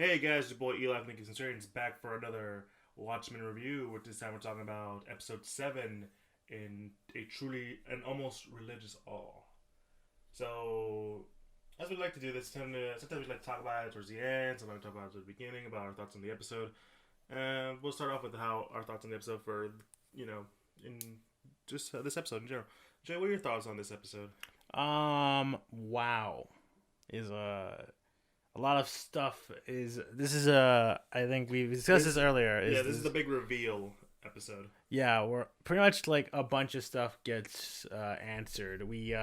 Hey guys, it's your boy Eli from Geek Centurions back for another Watchmen review. Which this time we're talking about episode 7 in a truly and almost religious awe. So, as we like to do this, sometimes we like to talk about it towards the end, sometimes we talk about it at the beginning, about our thoughts on the episode. And we'll start off with how our thoughts on the episode for, in just this episode in general. Jay, what are your thoughts on this episode? Wow, is a lot of stuff. Is this is I think we discussed this This, earlier. yeah, Is this is the this big reveal episode. Yeah, we're pretty much like a bunch of stuff gets answered. We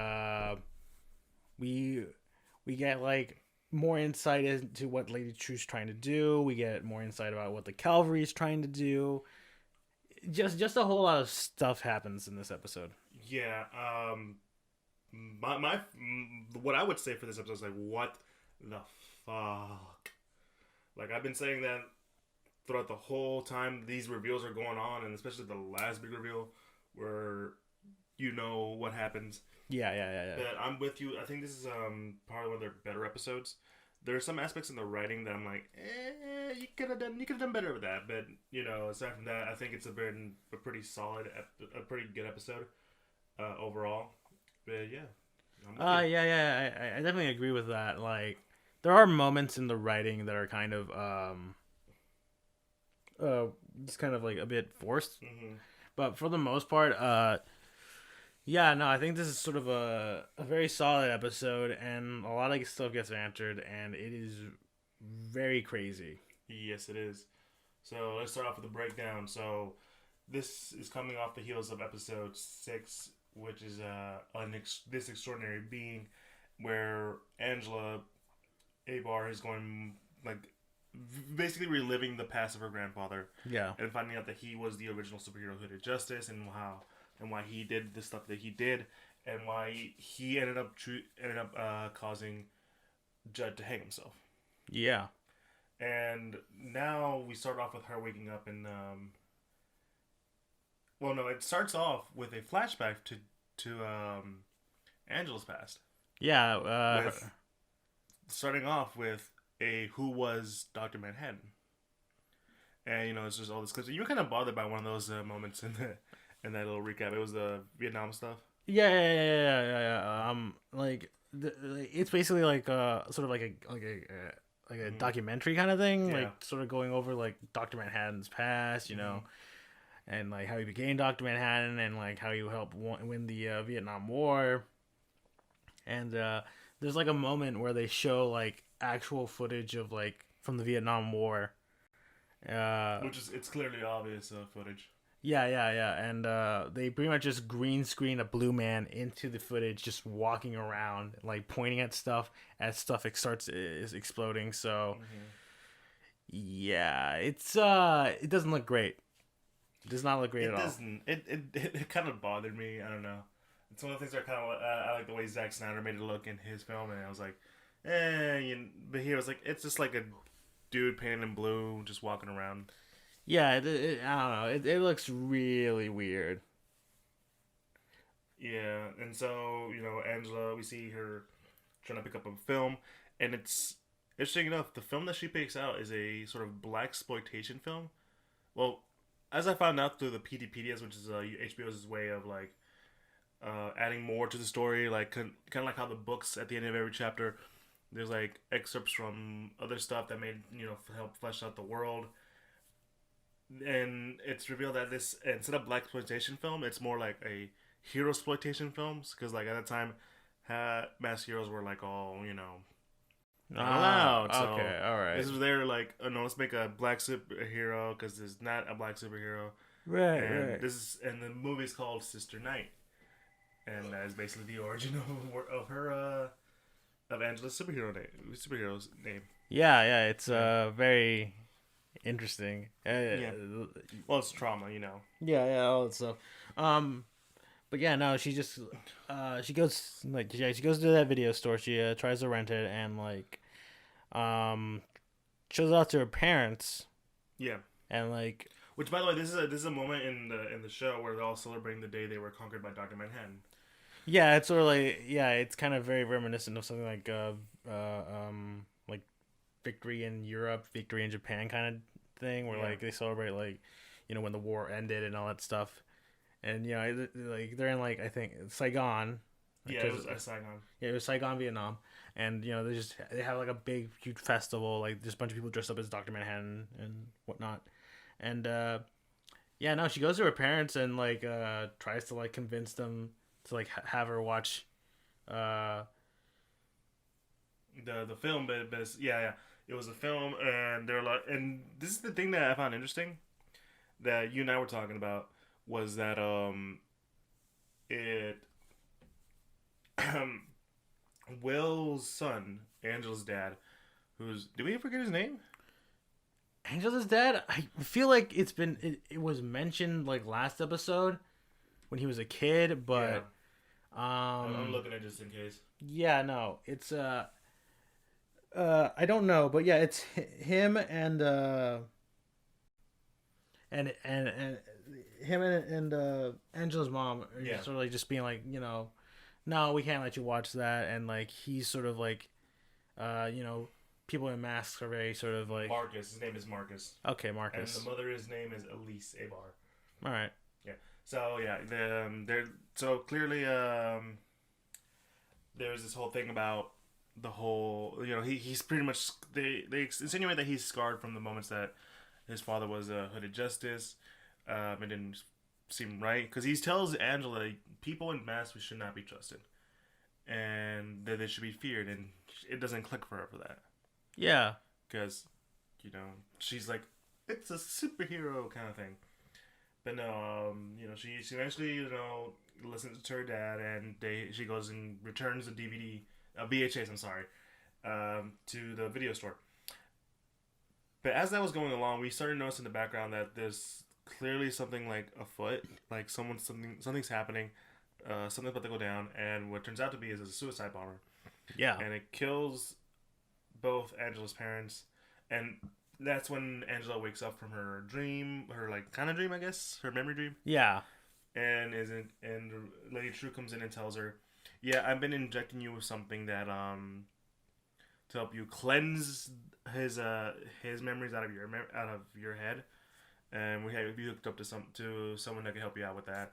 we get like more insight into what Lady True's trying to do. We get more insight about what the Calvary is trying to do. Just a whole lot of stuff happens in this episode. Yeah, my what I would say for this episode is like, what the fuck? Like, I've been saying that throughout the whole time these reveals are going on, and especially the last big reveal where you know what happens. Yeah. But I'm with you. I think this is probably one of their better episodes. There are some aspects in the writing that I'm like, you could have done better with that. But aside from that, I think it's been a pretty solid, a pretty good episode overall. But yeah, I'm with you. I definitely agree with that. Like, there are moments in the writing that are kind of uh just kind of like a bit forced, Hmm. but for the most part, yeah, no, I think this is sort of a very solid episode, and a lot of stuff gets answered, and it is very crazy. Yes, it is. So let's start off with the breakdown. So this is coming off the heels of episode 6, which is this extraordinary being, where Angela Abar is going, like, basically reliving the past of her grandfather Yeah, and finding out that he was the original superhero who did justice, and why he did the stuff that he did, and why he ended up causing Judd to hang himself. yeah, And now we start off with her waking up in well, no, it starts off with a flashback to Angela's past, yeah. with starting off with a who was Dr. Manhattan. And it's just all this clips. You were kind of bothered by one of those moments in that little recap. It was the Vietnam stuff. Like, it's basically like sort of like a Hmm. documentary kind of thing, Yeah. like sort of going over like Doctor Manhattan's past, Hmm. and like how he became Doctor Manhattan, and like how he helped win the Vietnam War. And there's like a moment where they show like actual footage of like from the Vietnam War. Uh, Which is, it's clearly obvious footage. yeah. And they pretty much just green screen a blue man into the footage, just walking around, like pointing at stuff as stuff starts is exploding. So Hmm. yeah, it doesn't look great. It does not look great It at all. doesn't. It kind of bothered me. I don't know. It's one of the things that kind of I like the way Zack Snyder made it look in his film, and I was like, but here I was like, it's just like a dude painted in blue just walking around. Yeah, I don't know. It looks really weird. Yeah, and so Angela, we see her trying to pick up a film, and it's interesting enough. The film that she picks out is a sort of black exploitation film. Well, as I found out through the PDPDS, which is HBO's way of like adding more to the story, like kind of like how the books at the end of every chapter, there's like excerpts from other stuff that made help flesh out the world. And it's revealed that this, instead of black exploitation film, it's more like a hero exploitation films, because like at the time, mass heroes were like all not allowed. So Okay, all right. this was their like, oh no, let's make a black superhero because there's not a black superhero, and Right. the movie is called Sister Night, and that is basically the origin of her of Angela's superhero's name. Yeah, it's Yeah. very interesting. Yeah. Well, it's trauma, Yeah, all that stuff. Um, but yeah, no, she just she goes like she goes to that video store. She tries to rent it, and like um shows it out to her parents, Yeah. and like Which, by the way, this is a moment in the show where they're all celebrating the day they were conquered by Doctor Manhattan. yeah, it's sort of like, yeah, it's kind of very reminiscent of something like victory in Europe, victory in Japan kind of thing, where like they celebrate like, when the war ended and all that stuff, and like they're in like I think Saigon. Like, it was Saigon. Yeah, it was Saigon, Vietnam, and they have like a big huge festival, like there's a bunch of people dressed up as Dr. Manhattan and whatnot, and yeah, no, she goes to her parents and like tries to like convince them to like have her watch the film, but yeah, it was a film, and they're like, and this is the thing that I found interesting that you and I were talking about was that it Will's son, Angela's dad, did we forget his name? Angela's dad? I feel like it was mentioned like last episode when he was a kid, but I'm looking at it just in case. Yeah, no, it's I don't know, but yeah, it's him and him and Angela's mom are sort of like just being like, no, we can't let you watch that, and like he's sort of like, people in masks are very sort of like Marcus. His name is Marcus. Okay, Marcus. And the mother's name is Elise Abar. All right. Yeah. So yeah, they're so clearly there's this whole thing about the whole he's pretty much they insinuate that he's scarred from the moments that his father was a hooded justice. It didn't seem right because he tells Angela people in masks should not be trusted and that they should be feared, and it doesn't click for her for that. Yeah, because she's like, it's a superhero kind of thing. But no, she eventually listens to her dad, and she goes and returns the DVD, VHS. I'm sorry, to the video store. But as that was going along, we started noticing in the background that there's clearly something like afoot, like something's happening, something's about to go down, and what turns out to be is a suicide bomber. Yeah, and it kills both Angela's parents, and that's when Angela wakes up from her dream, her like kind of dream, I guess, her memory dream. Yeah, and Lady True comes in and tells her, "Yeah, I've been injecting you with something that to help you cleanse his memories out of your head, and we hooked up to someone that can help you out with that.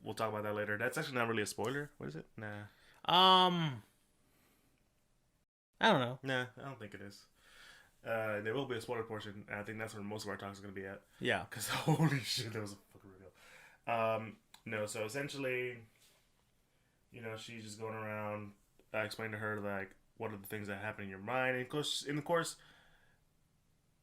We'll talk about that later. That's actually not really a spoiler. What is it? Nah. I don't know. Nah, I don't think it is. There will be a spoiler portion, and I think that's where most of our talk is going to be at. Yeah. Because holy shit, that was a fucking reveal. No, so essentially, she's just going around, explaining to her, like, what are the things that happen in your mind. And of course,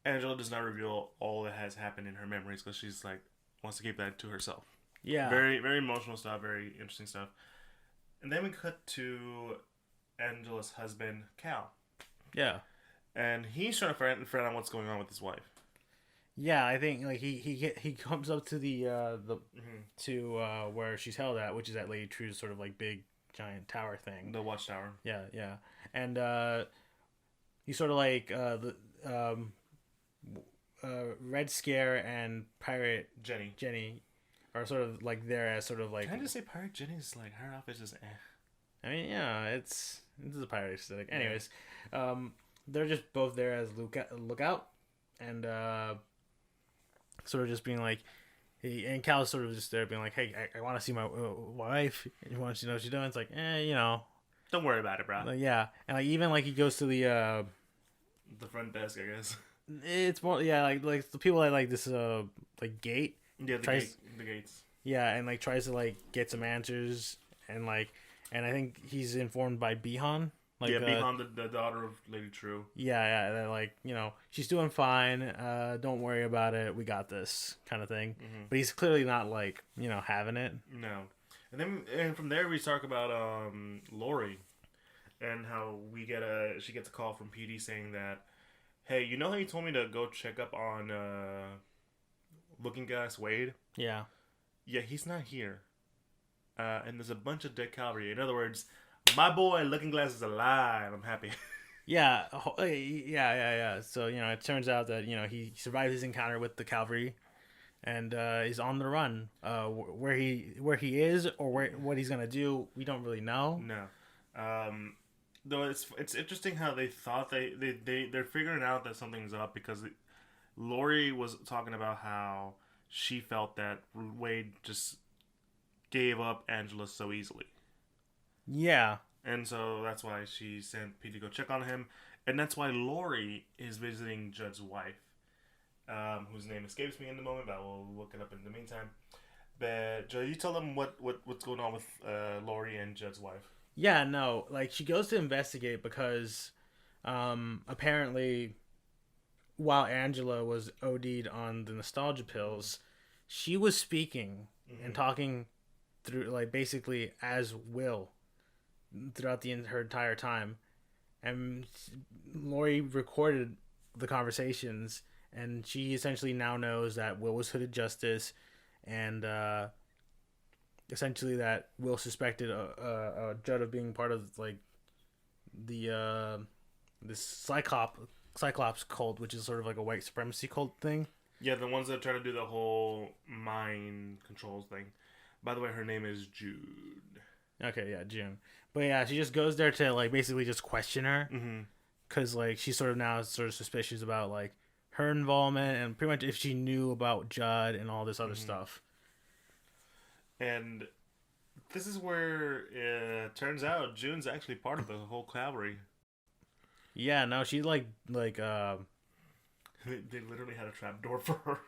Angela does not reveal all that has happened in her memories because she's, like, wants to keep that to herself. Yeah. Very, very emotional stuff, very interesting stuff. And then we cut to Angela's husband, Cal. Yeah. And he's trying to find out what's going on with his wife. Yeah, I think like he comes up to to where she's held at, which is at Lady True's sort of like big giant tower thing. The watchtower. Yeah, yeah. And he's sort of like Red Scare and Pirate Jenny are sort of like there as sort of like. Can I just say Pirate Jenny's like her outfit's just I mean, yeah, it's a pirate aesthetic. Anyways, they're just both there as lookout, and sort of just being like, and Cal's sort of just there being like, hey, I want to see my wife. You want to know what she's doing? It's like, don't worry about it, bro. Like, yeah, and like even like he goes to the front desk, I guess. It's more like the people that like this like gate. Yeah, the gates. Yeah, and like tries to like get some answers, and I think he's informed by Bihan. Like, Bihan, the daughter of Lady True. Yeah, they're like, she's doing fine. Don't worry about it. We got this kind of thing. Mm-hmm. But he's clearly not like, having it. No. And from there we talk about Lori and how she gets a call from PD saying that, hey, you know how you told me to go check up on Looking Glass Wade? Yeah. Yeah, he's not here. And there's a bunch of dead cavalry. In other words, my boy Looking Glass is alive. I'm happy. Yeah. So, it turns out that, he survived his encounter with the cavalry and is on the run. Where he is or what he's going to do, we don't really know. No. Though it's interesting how they thought they're figuring out that something's up because Lori was talking about how she felt that Wade just gave up Angela so easily. Yeah. And so that's why she sent Pete to go check on him. And that's why Lori is visiting Judd's wife, whose name escapes me in the moment, but we'll look it up in the meantime. But Judd, you tell them what's going on with Lori and Judd's wife. Yeah, no. Like, she goes to investigate because apparently while Angela was OD'd on the nostalgia pills, she was speaking and talking through, like, basically as Will throughout her entire time. And Lori recorded the conversations, and she essentially now knows that Will was hooded justice, and essentially that Will suspected Judd of being part of, like, the this Cyclops cult, which is sort of like a white supremacy cult thing. Yeah, the ones that try to do the whole mind controls thing. By the way, her name is Jude. Okay, yeah, June. But yeah, she just goes there to, like, basically just question her. Because, like, she's sort of suspicious about, like, her involvement and pretty much if she knew about Judd and all this other stuff. And this is where it turns out June's actually part of the whole cavalry. Yeah, no, she, like, They literally had a trap door for her.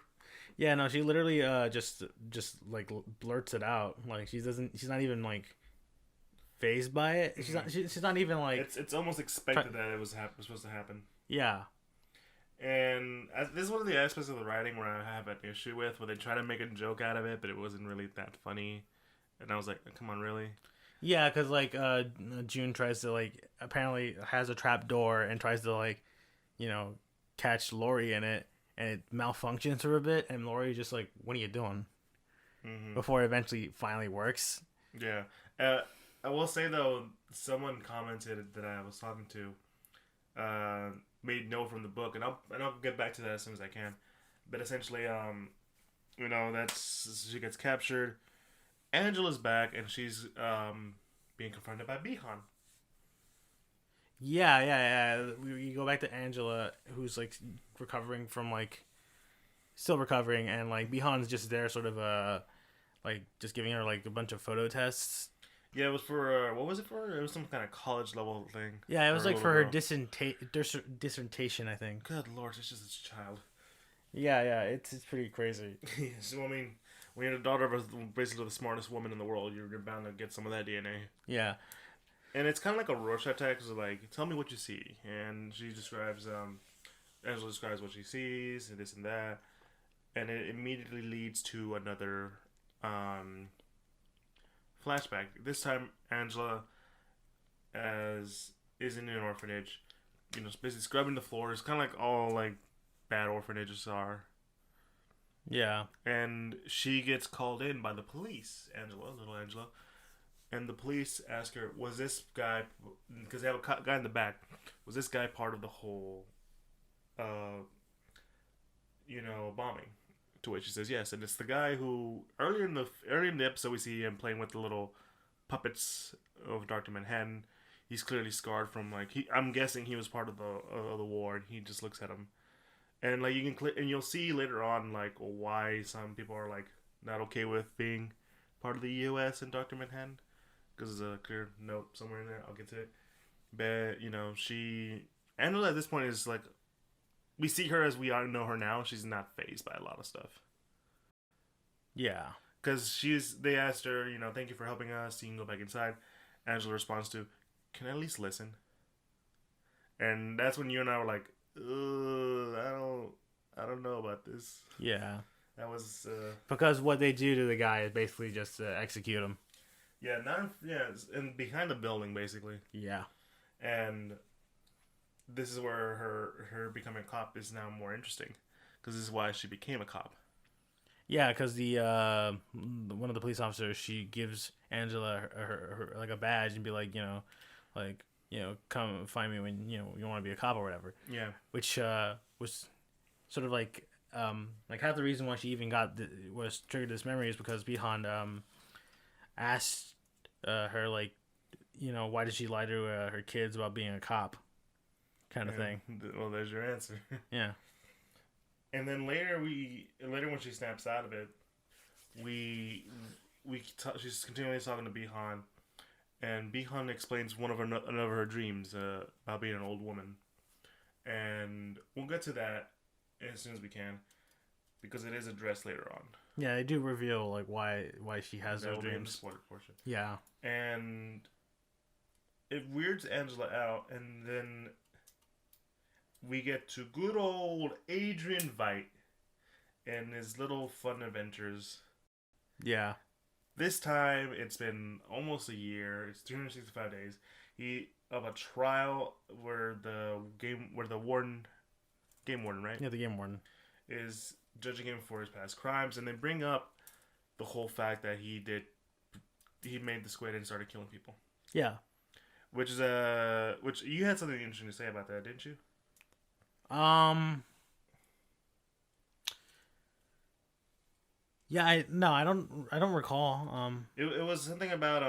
Yeah, no, she literally just like blurts it out. Like, she's not even, like, phased by it. She's not even, like, it's almost expected that it was supposed to happen. Yeah. And this is one of the aspects of the writing where I have an issue with, where they try to make a joke out of it, but it wasn't really that funny. And I was like, come on, really? Yeah, because, like, June tries to, like, apparently has a trap door and tries to, like, you know, catch Lori in it, and it malfunctions for a bit, and Lori just like, what are you doing? Before it eventually finally works. Yeah. I will say, though, someone commented that I was talking to made note from the book, and I'll get back to that as soon as I can. But essentially, you know, that's she gets captured. Angela's back, and she's being confronted by Bihan. Yeah. We go back to Angela, who's, like, recovering from, like, still recovering, and, like, Bihan's just there, sort of like, just giving her, like, a bunch of photo tests. Yeah, it was for what was it for? It was some kind of college level thing. Yeah, it was like for her dissertation, I think. Good lord, it's just a child. Yeah, it's pretty crazy. So I mean, when you're the daughter of basically the smartest woman in the world, you're bound to get some of that DNA. Yeah. And it's kind of like a Rorschach test, like, tell me what you see. And she describes, Angela describes what she sees, and this and that. And it immediately leads to another flashback. This time, Angela is in an orphanage, you know, basically scrubbing the floors, kind of like all, like, bad orphanages are. Yeah. And she gets called in by the police, little Angela. And the police ask her, was this guy, because they have a guy in the back, was this guy part of the whole, you know, bombing? To which she says yes. And it's the guy who, earlier in the episode, we see him playing with the little puppets of Dr. Manhattan. He's clearly scarred from, like, I'm guessing he was part of the war, and he just looks at him. And, like, you can and you'll see later on, like, why some people are, like, not okay with being part of the U.S. and Dr. Manhattan. Because there's a clear note somewhere in there. I'll get to it. But, you know, Angela at this point is, like, we see her as we know her now. She's not fazed by a lot of stuff. Yeah. Because they asked her, you know, thank you for helping us. You can go back inside. Angela responds to, can I at least listen? And that's when you and I were like, I don't know about this. Yeah. That was... because what they do to the guy is basically just execute him. Yeah, and behind the building, basically. Yeah. And this is where her becoming a cop is now more interesting, because this is why she became a cop. Yeah, because the one of the police officers, she gives Angela her like a badge and be like, come find me when you want to be a cop or whatever. Yeah. Which was sort of like half the reason why she even was triggered this memory is because Bihan asked her, like, why did she lie to her kids about being a cop, kind of thing. Well, there's your answer. Yeah. And then later when she snaps out of it, she's continually talking to Bihan, and Bihan explains another of her dreams about being an old woman, and we'll get to that as soon as we can, because it is addressed later on. Yeah, they do reveal like why she has those dreams. Spoiler portion. Yeah. And it weirds Angela out, and then we get to good old Adrian Veidt and his little fun adventures. Yeah. This time it's been almost a year. It's 365 days. Of a trial where the game warden, right? Yeah, the game warden is judging him for his past crimes, and they bring up the whole fact that he made the squid and started killing people. Yeah. Which you had something interesting to say about that, didn't you? Yeah, I don't recall. It was something about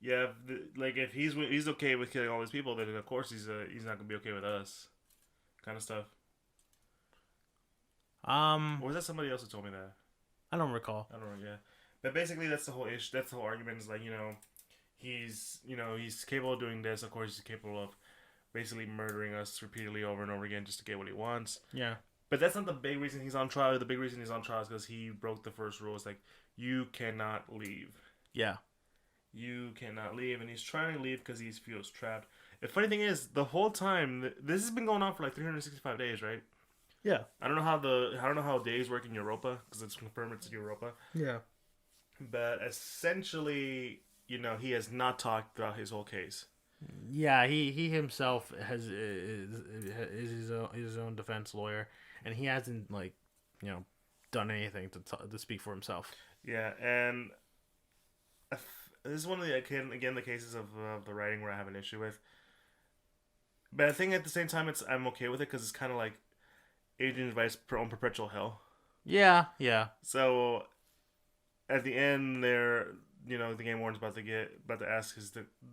if he's okay with killing all these people, then of course he's not gonna be okay with us, kind of stuff. Or was that somebody else who told me that? I don't recall. I don't know. Yeah, but basically that's the whole issue. That's the whole argument. Is like he's capable of doing this. Of course he's capable of basically murdering us repeatedly over and over again just to get what he wants. Yeah. But that's not the big reason he's on trial. The big reason he's on trial is because he broke the first rule. It's like, you cannot leave. Yeah. You cannot leave. And he's trying to leave because he feels trapped. The funny thing is, the whole time, this has been going on for like 365 days, right? Yeah. I don't know how days work in Europa, because it's confirmed it's in Europa. Yeah. But essentially, he has not talked throughout his whole case. Yeah, he himself is his own defense lawyer, and he hasn't done anything to speak for himself. Yeah, and this is one of the the cases of the writing where I have an issue with. But I think at the same time I'm okay with it because it's kind of like Adrian's Vice on perpetual hell. Yeah, yeah. So at the end, the game warden's about to ask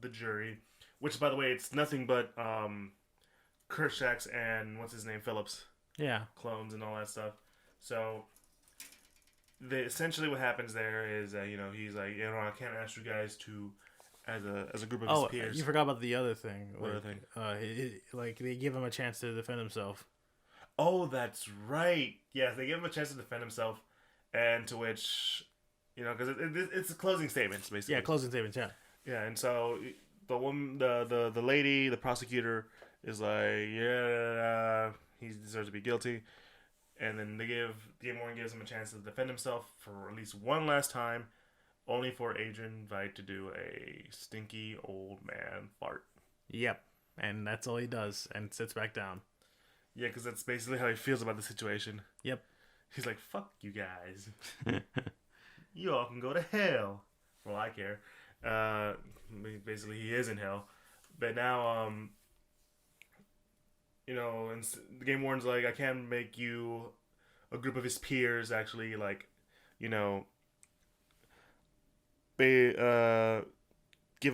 the jury. Which, by the way, it's nothing but Kershak's and what's his name, Phillips. Yeah. Clones and all that stuff. So, essentially what happens there is that, he's like, I can't ask you guys to, as a group of his peers. You forgot about the other thing. What other thing? They give him a chance to defend himself. Oh, that's right. Yeah, they give him a chance to defend himself, and to which, because it's closing statements, basically. Yeah, closing statements, yeah. Yeah, and so the woman, the lady, the prosecutor is like, yeah, he deserves to be guilty, and then the game warden gives him a chance to defend himself for at least one last time, only for Adrian Veidt to do a stinky old man fart. Yep, and that's all he does, and sits back down. Yeah, because that's basically how he feels about the situation. Yep. He's like, fuck you guys. You all can go to hell. Well, I care. Basically, he is in hell. But now, and the game warden's like, I can't make you, a group of his peers, actually, give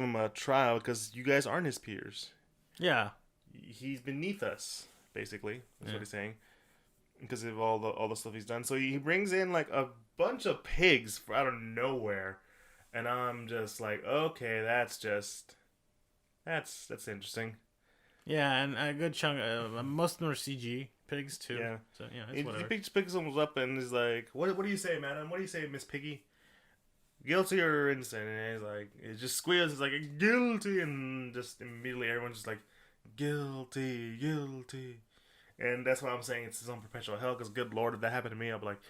him a trial because you guys aren't his peers. Yeah. He's beneath us, basically. That's what he's saying. Because of all the stuff he's done. So he brings in, a bunch of pigs out of nowhere. And I'm just like, okay, that's interesting. Yeah, and a good chunk. Most of them are CG pigs too. Yeah. So it's whatever. He picks them up and is like, "What do you say, madam? What do you say, Miss Piggy? Guilty or innocent?" And he's like, it just squeals. It's like guilty, and just immediately everyone's just like, guilty, guilty. And that's why I'm saying it's his own perpetual hell. Because good lord, if that happened to me, I'd be like,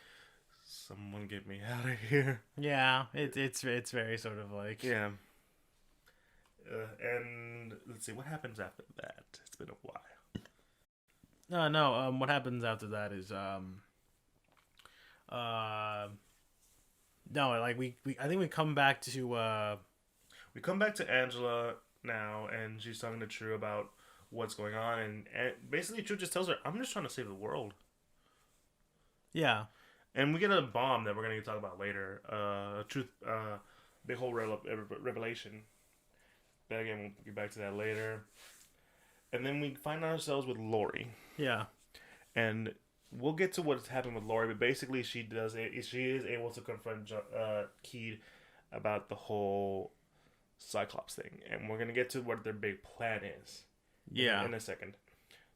someone get me out of here. Yeah, it's very sort of like yeah. And let's see what happens after that. It's been a while. No. What happens after that is I think we come back to Angela now, and she's talking to True about what's going on, and basically True just tells her, "I'm just trying to save the world." Yeah. And we get a bomb that we're gonna talk about later. Truth, big whole revelation. But again, we'll get back to that later. And then we find ourselves with Lori. Yeah. And we'll get to what's happened with Lori, but basically she is able to confront Keed about the whole Cyclops thing. And we're going to get to what their big plan is. Yeah. In a second.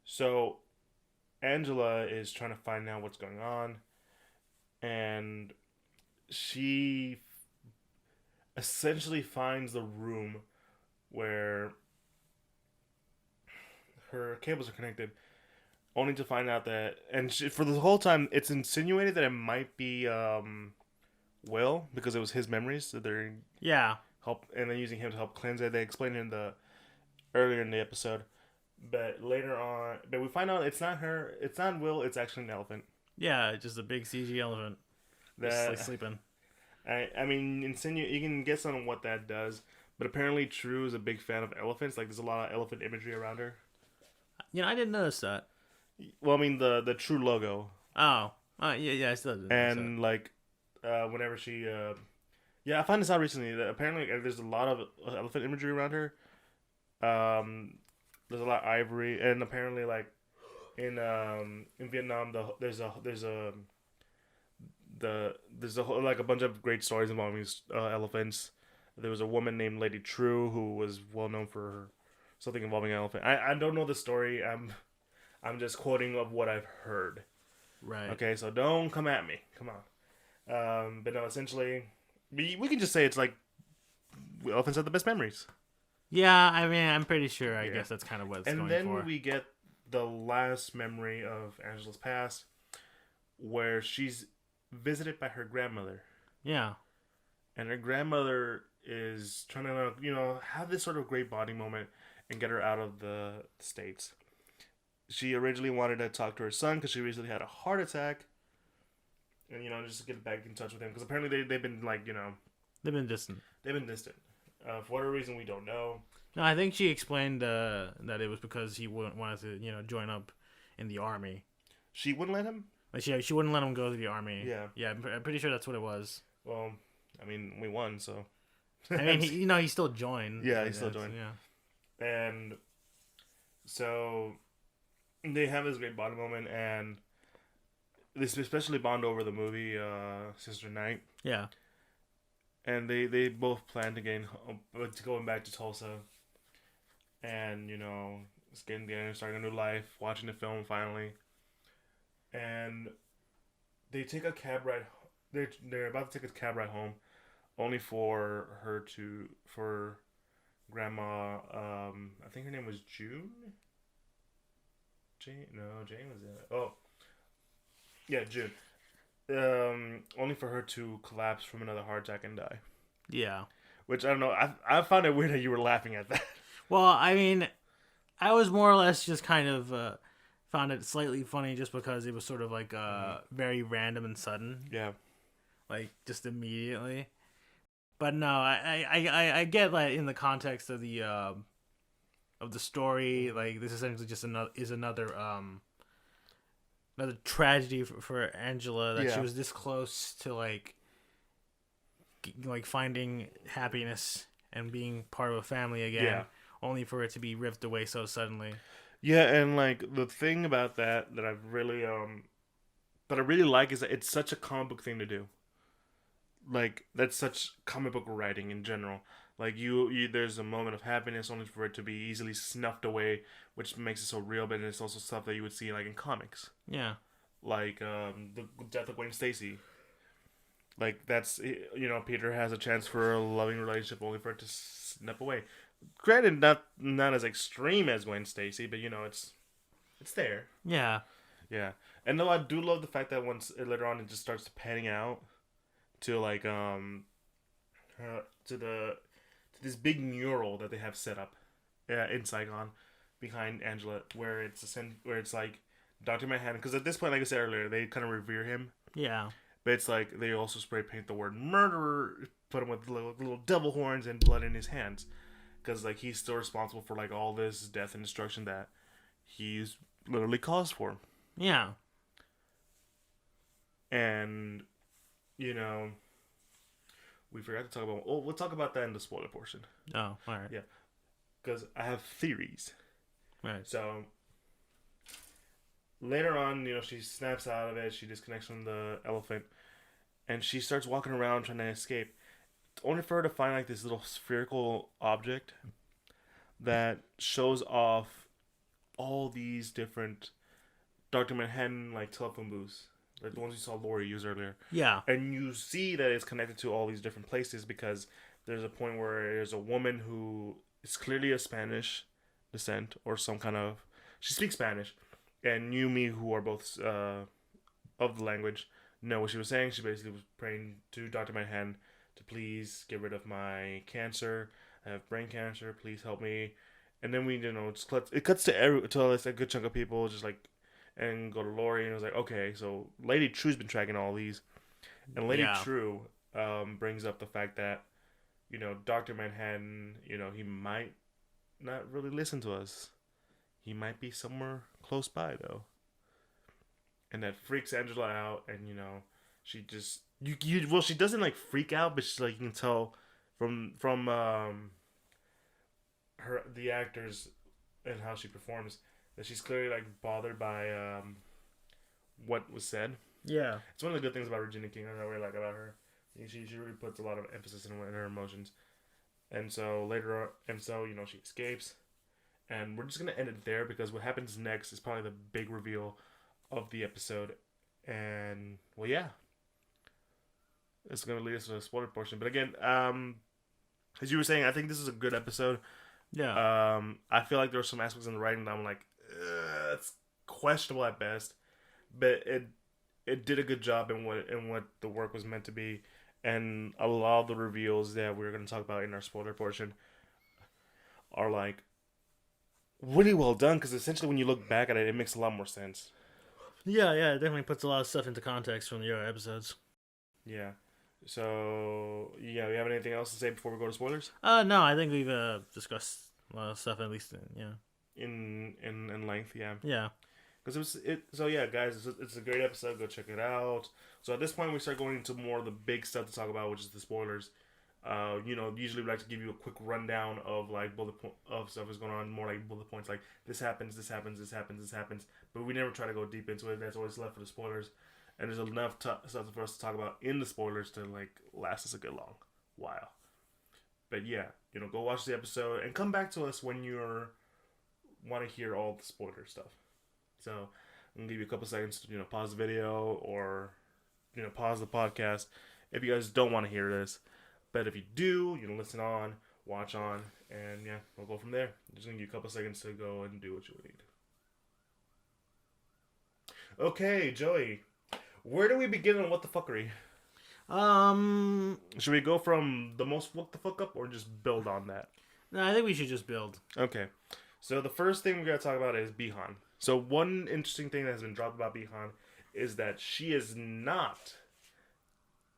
So, Angela is trying to find out what's going on. And she essentially finds the room where her cables are connected, only to find out that, and for the whole time, it's insinuated that it might be Will, because it was his memories that they're and then using him to help cleanse it. They explained it earlier in the episode, but later on, but we find out it's not her, it's not Will, it's actually an elephant. Yeah, just a big CG elephant. Just like sleeping. I mean, you can guess on what that does, but apparently True is a big fan of elephants. Like, there's a lot of elephant imagery around her. I didn't notice that. Well, I mean, the True logo. Oh. Yeah, I still didn't notice and, like, whenever she... I found this out recently, that apparently there's a lot of elephant imagery around her. There's a lot of ivory, and apparently, like, in Vietnam, there's a like a bunch of great stories involving elephants. There was a woman named Lady True who was well known for something involving an elephant. I don't know the story. I'm just quoting of what I've heard. Right. Okay, so don't come at me. Come on. But no, essentially, we can just say it's like elephants have the best memories. Yeah, I mean, I'm pretty sure. I guess that's kind of what it's going for. And then we get the last memory of Angela's past, where she's visited by her grandmother. Yeah. And her grandmother is trying to, have this sort of great bonding moment and get her out of the States. She originally wanted to talk to her son because she recently had a heart attack. And, just to get back in touch with him. Because apparently they've been, they've been distant. They've been distant. For whatever reason, we don't know. No, I think she explained that it was because he wanted to, join up in the army. She wouldn't let him? Like she wouldn't let him go to the army. Yeah. Yeah, I'm pretty sure that's what it was. Well, I mean, we won, so. I mean, he still joined. Yeah, he still joined. Yeah. And so they have this great bonding moment, and this especially bond over the movie Sister Night. Yeah. And they both plan to going back to Tulsa, and it's getting together, starting a new life, watching the film finally. And they take a cab ride. They're about to take a cab ride home, only for Grandma. I think her name was June. Jane was in it. Oh, yeah, June. Only for her to collapse from another heart attack and die. Yeah. Which I don't know. I found it weird that you were laughing at that. Well, I mean, I was more or less just kind of found it slightly funny just because it was sort of like very random and sudden. Yeah. Like just immediately. But no, I get that in the context of the story. Like this essentially just another tragedy for Angela that she was this close to like finding happiness and being part of a family again, only for it to be ripped away so suddenly. Yeah, and like the thing about that I really like is that it's such a comic book thing to do. Like that's such comic book writing in general. Like you there's a moment of happiness only for it to be easily snuffed away, which makes it so real. But it's also stuff that you would see like in comics. Yeah. Like the death of Gwen Stacy. Like that's Peter has a chance for a loving relationship only for it to snap away. Granted, not as extreme as Gwen Stacy, but it's there. Yeah. Yeah, and though I do love the fact that once later on it just starts panning out to like to this big mural that they have set up in Saigon behind Angela, where it's like Dr. Manhattan, because at this point, like I said earlier, they kind of revere him. Yeah. But it's like they also spray paint the word murderer, put him with little devil horns and blood in his hands, because like he's still responsible for like all this death and destruction that he's literally caused for. Yeah. And we forgot to talk about. Oh, we'll talk about that in the spoiler portion. Oh, all right. Yeah, because I have theories. Right. So later on, she snaps out of it. She disconnects from the elephant, and she starts walking around trying to escape. Only for her to find like this little spherical object that shows off all these different Dr. Manhattan like telephone booths, like the ones you saw Lori use earlier. Yeah. And you see that it's connected to all these different places because there's a point where there's a woman who is clearly of Spanish descent or some kind of. She speaks Spanish, and you, me, who are both of the language, know what she was saying. She basically was praying to Dr. Manhattan to please get rid of my cancer. I have brain cancer. Please help me. And then we, it cuts to a good chunk of people just like, and go to Lori, and it was like, okay, so Lady True's been tracking all these, and Lady True brings up the fact that, Dr. Manhattan, he might not really listen to us. He might be somewhere close by though, and that freaks Angela out, and she just she doesn't like freak out, but she's like, you can tell from the actors and how she performs that she's clearly like bothered by what was said. Yeah, it's one of the good things about Regina King that I really like about her. She really puts a lot of emphasis in her emotions, and so she escapes, and we're just gonna end it there because what happens next is probably the big reveal of the episode, and well, yeah, it's gonna lead us to the spoiler portion. But again, as you were saying, I think this is a good episode. Yeah. I feel like there were some aspects in the writing that I'm like, it's questionable at best, but it did a good job in what the work was meant to be, and a lot of the reveals that we're going to talk about in our spoiler portion are like really well done, because essentially when you look back at it, it makes a lot more sense. Yeah, it definitely puts a lot of stuff into context from the other episodes. Yeah. So, you have anything else to say before we go to spoilers? No, I think we've discussed a lot of stuff, at least, in length, yeah. Yeah. Because so yeah, guys, it's a great episode. Go check it out. So at this point, we start going into more of the big stuff to talk about, which is the spoilers. Usually we like to give you a quick rundown of like of stuff that's going on, more like bullet points, like this happens, this happens, this happens, this happens. But we never try to go deep into it. That's always left for the spoilers. And there's enough stuff for us to talk about in the spoilers to like last us a good long while. But yeah, go watch the episode and come back to us when you want to hear all the spoiler stuff. So I'm gonna give you a couple seconds to pause the video or pause the podcast if you guys don't want to hear this. But if you do, listen on, watch on, and yeah, we'll go from there. I'm just gonna give you a couple seconds to go and do what you need. Okay, Joey. Where do we begin on what the fuckery? Should we go from the most what the fuck up or just build on that? No, I think we should just build. Okay. So the first thing we're going to talk about is Bihan. So one interesting thing that has been dropped about Bihan is that she is not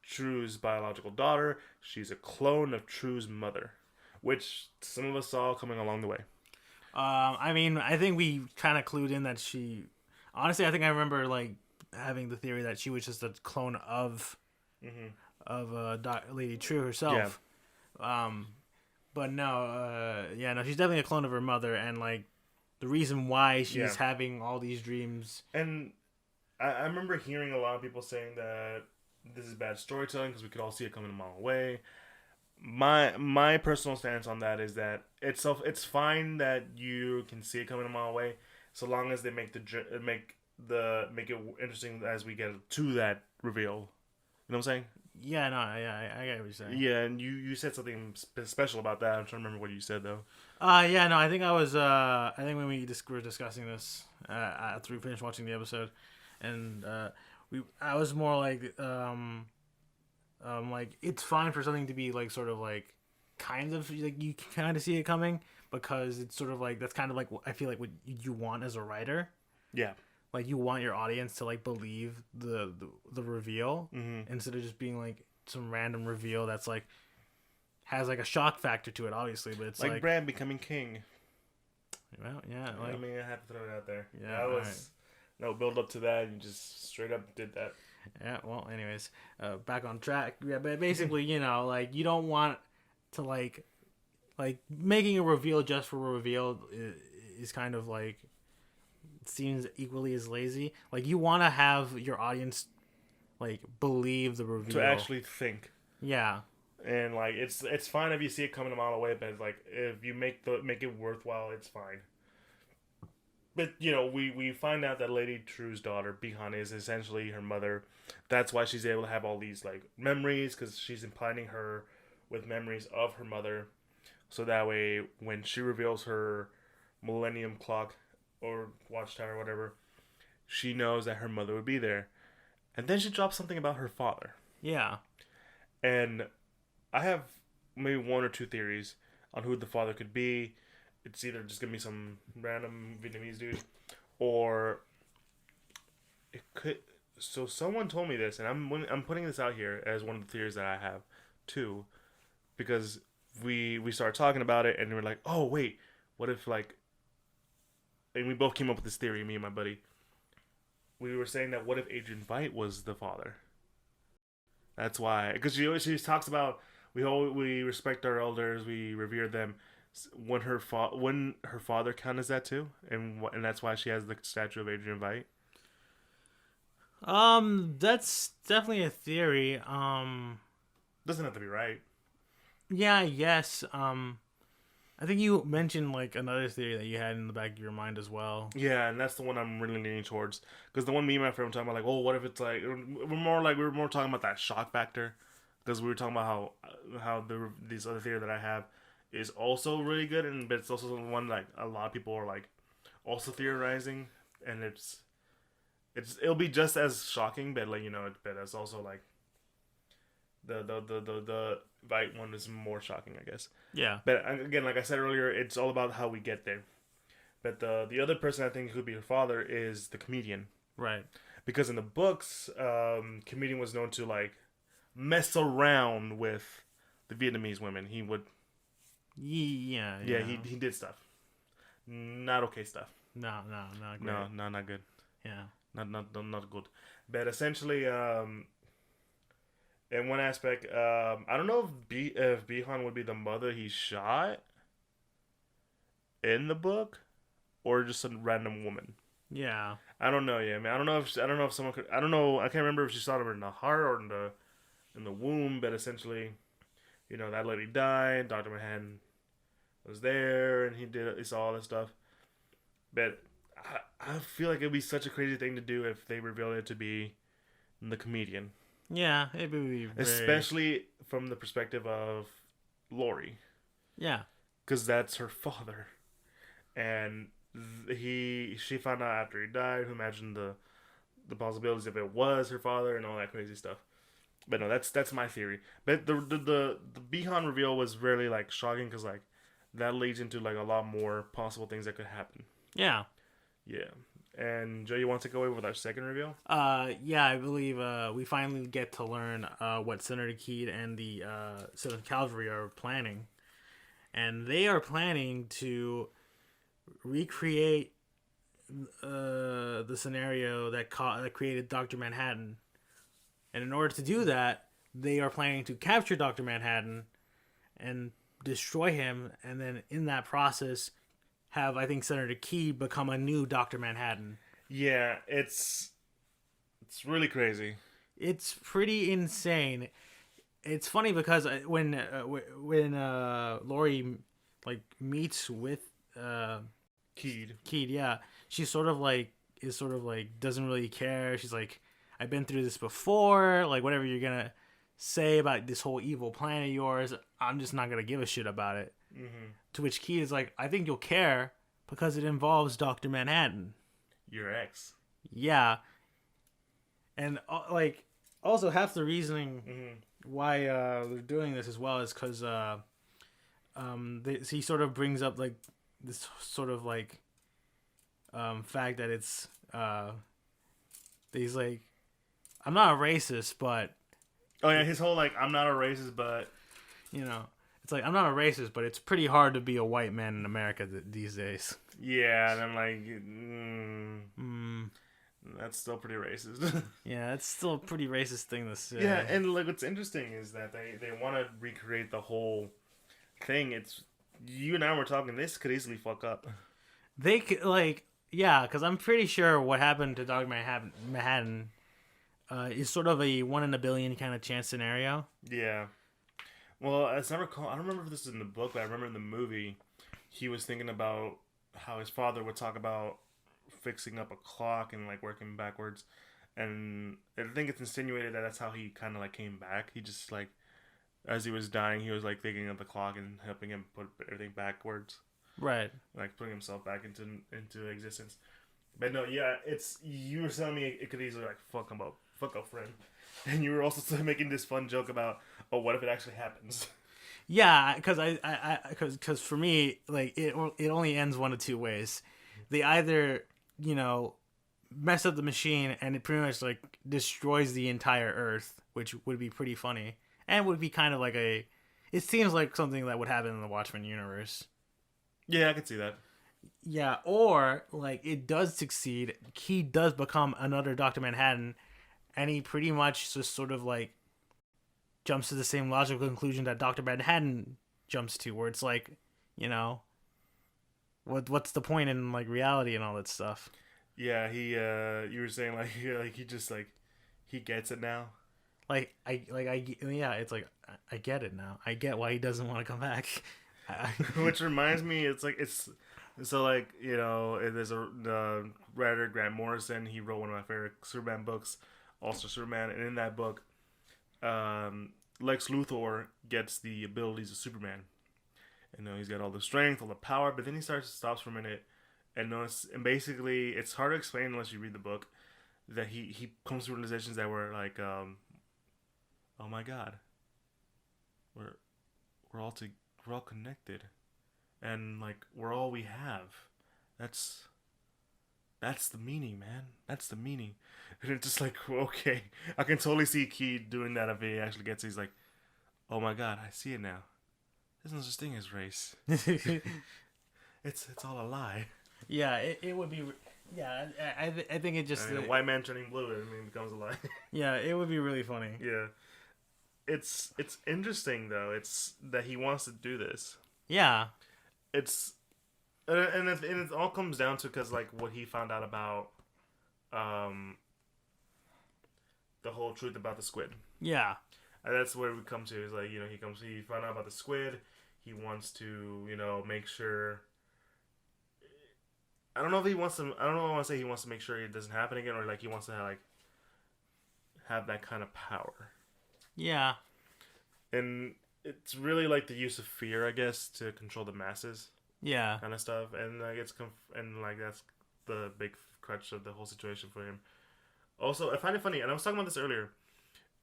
True's biological daughter. She's a clone of True's mother, which some of us saw coming along the way. I think we kind of clued in that she... Honestly, I think I remember like having the theory that she was just a clone of Lady True herself. Yeah. But no, she's definitely a clone of her mother, and like the reason why she's having all these dreams. And I remember hearing a lot of people saying that this is bad storytelling because we could all see it coming a mile away. My personal stance on that is that it's fine that you can see it coming a mile away, so long as they make it interesting as we get to that reveal. You know what I'm saying? Yeah, no, I get what you're saying. Yeah, and you said something special about that. I'm trying to remember what you said though. I think I think when we were discussing this after we finished watching the episode, and I was more like it's fine for something to be like sort of like kind of like you can kind of see it coming, because it's sort of like that's kind of like I feel like what you want as a writer. Yeah. Like you want your audience to like believe the reveal instead of just being like some random reveal that's like has like a shock factor to it, obviously, but it's like Bran becoming king. Well, yeah, like, I have to throw it out there. Yeah, that was no build up to that. You just straight up did that. Yeah, well, anyways, back on track. Yeah, but basically, like you don't want to like making a reveal just for a reveal is kind of like seems equally as lazy. Like you want to have your audience like believe the To reveal. actually think. Yeah. And like it's fine if you see it coming a mile away, but like if you make it worthwhile, it's fine. But we find out that Lady True's daughter, Bihan, is essentially her mother. That's why she's able to have all these like memories, because she's implanting her with memories of her mother. So that way, when she reveals her Millennium Clock or Watchtower or whatever, she knows that her mother would be there. And then she drops something about her father. Yeah. And I have maybe one or two theories on who the father could be. It's either just gonna be some random Vietnamese dude, or it could. So someone told me this, and I'm putting this out here as one of the theories that I have, too, because we started talking about it, and we're like, oh wait, what if like, and we both came up with this theory, me and my buddy. We were saying that what if Adrian Veidt was the father? That's why, because she talks about we respect our elders, we revere them. When when her father count as that too, and that's why she has the statue of Adrian Veidt. That's definitely a theory. Doesn't have to be right. Yeah, yes. I think you mentioned like another theory that you had in the back of your mind as well. Yeah, and that's the one I'm really leaning towards, because the one me and my friend were talking about, like, oh, what if it's like we were more talking about that shock factor, because we were talking about how this other theory that I have is also really good, but it's also the one like a lot of people are like also theorizing, and it'll be just as shocking, but like but it's also like the Vite one is more shocking, I guess. Yeah. But again, like I said earlier, it's all about how we get there. But the other person I think could be her father is the comedian. Right. Because in the books, comedian was known to like mess around with the Vietnamese women. He would. Yeah. Yeah, he did stuff. Not okay stuff. No, not great. No, not good. Yeah. Not good. But essentially, in one aspect, I don't know if Bihan would be the mother he shot in the book, or just a random woman. Yeah. I don't know. Yeah, man. I don't know if someone could. I don't know. I can't remember if she shot him in the heart or in the womb. But essentially, that lady died. Dr. Manhattan was there, and he saw all this stuff. But I feel like it'd be such a crazy thing to do if they revealed it to be the comedian. Yeah, it would be especially from the perspective of Lori. Yeah, because that's her father, and she found out after he died. Who imagined the possibilities if it was her father and all that crazy stuff. But no, that's my theory. But the Bihan reveal was really like shocking, because like that leads into like a lot more possible things that could happen. Yeah. Yeah. And Joe, you want to take away with our second reveal? Yeah, I believe we finally get to learn what Senator Keed and the 7th Cavalry are planning. And they are planning to recreate the scenario that created Dr. Manhattan. And in order to do that, they are planning to capture Dr. Manhattan and destroy him, and then in that process have, I think, Senator Key become a new Dr. Manhattan. Yeah, it's really crazy. It's pretty insane. It's funny because when Lori like meets with Keed, yeah, she is sort of like doesn't really care. She's like, I've been through this before. Like, whatever you're gonna say about this whole evil plan of yours, I'm just not gonna give a shit about it. Mm-hmm. To which Keed is like, I think you'll care because it involves Dr. Manhattan. Your ex. Yeah. And like, also half the reasoning why they're doing this as well is because he sort of brings up like this sort of like fact that it's he's like, I'm not a racist, but oh yeah, his whole like, I'm not a racist, but it's like, I'm not a racist, but it's pretty hard to be a white man in America these days. Yeah, and I'm like, That's still pretty racist. Yeah, it's still a pretty racist thing to say. Yeah, and like what's interesting is that they want to recreate the whole thing. It's you and I were talking. This could easily fuck up. They could, like, yeah, because I'm pretty sure what happened to Dr. Manhattan is sort of a 1 in a billion kind of chance scenario. Yeah. Well, as I recall, I don't remember if this is in the book, but I remember in the movie, he was thinking about how his father would talk about fixing up a clock and like working backwards, and I think it's insinuated that that's how he kind of like came back. He just like, as he was dying, he was like thinking of the clock and helping him put everything backwards, Right. like putting himself back into existence. But no, yeah, it's you were telling me it could easily like fuck up friend, and you were also making this fun joke about, oh, what if it actually happens? Yeah, because for me, like it only ends one of two ways. They either mess up the machine and it pretty much like destroys the entire Earth, which would be pretty funny and would be kind of like it seems like something that would happen in the Watchmen universe. Yeah, I could see that. Yeah, or like it does succeed. He does become another Dr. Manhattan, and he pretty much just sort of like jumps to the same logical conclusion that Dr. Manhattan jumps to, where it's like, what's the point in like reality and all that stuff? Yeah, he you were saying like he just like he gets it now. Yeah, it's like I get it now. I get why he doesn't want to come back. Which reminds me, it's so like there's the writer Grant Morrison. He wrote one of my favorite Superman books, also Superman, and in that book, Lex Luthor gets the abilities of Superman. He's got all the strength, all the power, but then he stops for a minute and basically it's hard to explain unless you read the book, that he comes to realizations that were like, oh my god, we're all connected, and like we're all we have. That's the meaning, man. That's the meaning. And it's just like, okay, I can totally see Key doing that if he actually gets it. He's like, oh my god, I see it now. There's no such thing as race. It's all a lie. Yeah, it would be. Yeah, I think it just a white man turning blue, becomes a lie. Yeah, it would be really funny. Yeah, it's interesting though. It's that he wants to do this. Yeah, it's and it all comes down to because like what he found out about, the whole truth about the squid. Yeah, and that's where we come to. Is like he found out about the squid. He wants to make sure. I don't know if he wants to. I don't know. If I want to say he wants to make sure it doesn't happen again, or like he wants to have that kind of power. Yeah. And it's really like the use of fear, I guess, to control the masses. Yeah. Kind of stuff, and like that's the big crutch of the whole situation for him. Also, I find it funny, and I was talking about this earlier,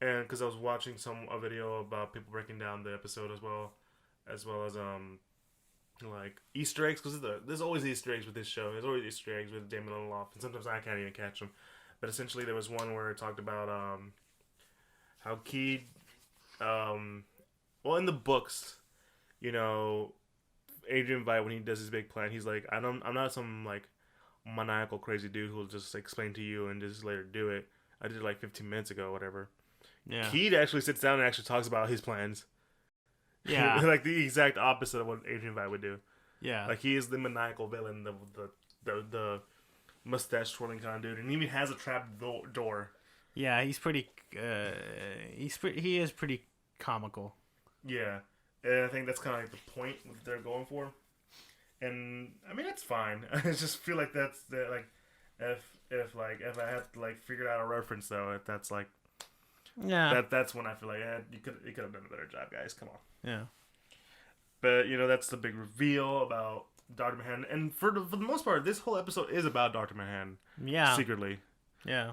and because I was watching a video about people breaking down the episode as well as like Easter eggs, because there's always Easter eggs with this show. There's always Easter eggs with Damon Lindelof, and sometimes I can't even catch them. But essentially, there was one where it talked about how Key, well, in the books, Adrian Veidt, when he does his big plan, he's like, I'm not some like maniacal crazy dude who'll just explain to you and just later do it. I did it like 15 minutes ago, whatever. Yeah. Key actually sits down and actually talks about his plans. Yeah. Like the exact opposite of what Adrian Veidt would do. Yeah. Like he is the maniacal villain, the mustache twirling kind of dude, and he even has a trap door. Yeah, he's pretty. He is pretty comical. Yeah, and I think that's kind of like the point that they're going for. And I mean, that's fine. I just feel like that's like if I have to like figure out a reference though, that's like. Yeah. That's when I feel like you could have done a better job, guys. Come on. Yeah. But that's the big reveal about Dr. Manhattan, and for the most part, this whole episode is about Dr. Manhattan. Yeah. Secretly. Yeah.